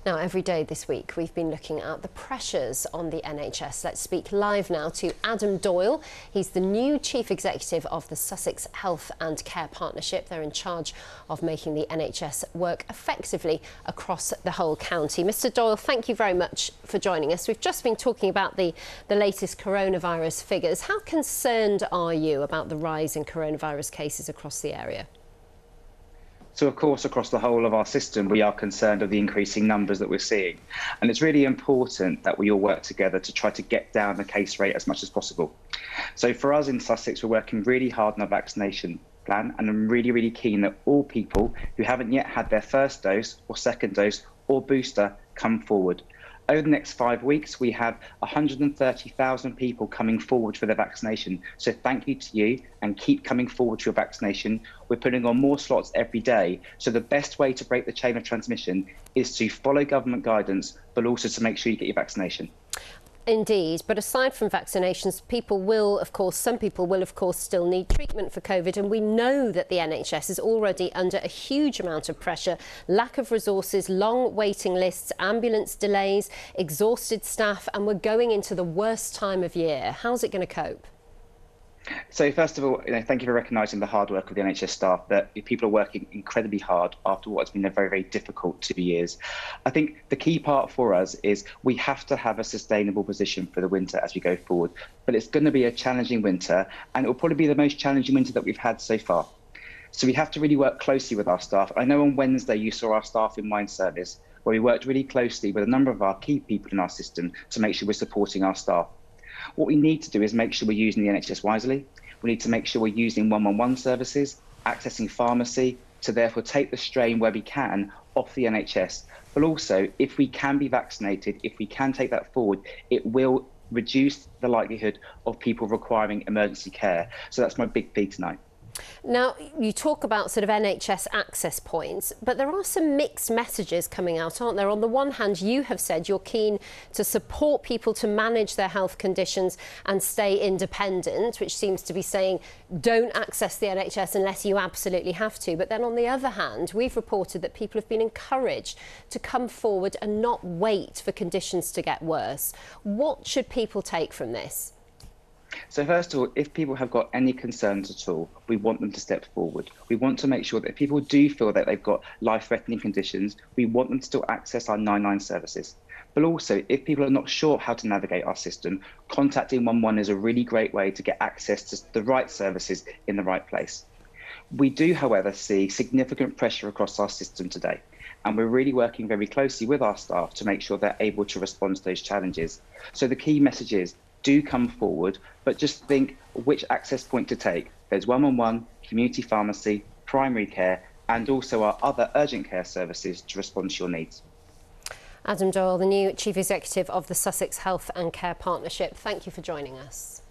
Now, every day this week, we've been looking at the pressures on the NHS. Let's speak live now to Adam Doyle. He's the new Chief Executive of the Sussex Health and Care Partnership. They're in charge of making the NHS work effectively across the whole county. Mr. Doyle, thank you very much for joining us. We've just been talking about the latest coronavirus figures. How concerned are you about the rise in coronavirus cases across the area? So, of course, across the whole of our system, we are concerned of the increasing numbers that we're seeing. And it's really important that we all work together to try to get down the case rate as much as possible. So for us in Sussex, we're working really hard on our vaccination plan. And I'm really keen that all people who haven't yet had their first dose or second dose or booster come forward. Over the next 5 weeks, we have 130,000 people coming forward for their vaccination. So thank you to you and keep coming forward to your vaccination. We're putting on more slots every day. So the best way to break the chain of transmission is to follow government guidance, but also to make sure you get your vaccination. Indeed, but aside from vaccinations, some people will of course still need treatment for COVID, and we know that the NHS is already under a huge amount of pressure, lack of resources, long waiting lists, ambulance delays, exhausted staff, and we're going into the worst time of year. How's it going to cope? So first of all, thank you for recognising the hard work of the NHS staff, that people are working incredibly hard after what's been a very difficult 2 years. I think the key part for us is we have to have a sustainable position for the winter as we go forward. But it's going to be a challenging winter, and it will probably be the most challenging winter that we've had so far. So we have to really work closely with our staff. I know on Wednesday you saw our staff in Mind Service, where we worked really closely with a number of our key people in our system to make sure we're supporting our staff. What we need to do is make sure we're using the NHS wisely. We need to make sure we're using 111 services, accessing pharmacy, to therefore take the strain where we can off the NHS. But also, if we can be vaccinated, if we can take that forward, it will reduce the likelihood of people requiring emergency care. So that's my big plea tonight. Now, you talk about sort of NHS access points, but there are some mixed messages coming out, aren't there? On the one hand, you have said you're keen to support people to manage their health conditions and stay independent, which seems to be saying don't access the NHS unless you absolutely have to. But then on the other hand, we've reported that people have been encouraged to come forward and not wait for conditions to get worse. What should people take from this? So first of all, if people have got any concerns at all, we want them to step forward. We want to make sure that if people do feel that they've got life-threatening conditions, we want them to still access our 999 services. But also, if people are not sure how to navigate our system, contacting 111 is a really great way to get access to the right services in the right place. We do, however, see significant pressure across our system today, and we're really working very closely with our staff to make sure they're able to respond to those challenges. So the key message is, do come forward, but just think which access point to take. There's 111, community pharmacy, primary care, and also our other urgent care services to respond to your needs. Adam Doyle, the new Chief Executive of the Sussex Health and Care Partnership, thank you for joining us.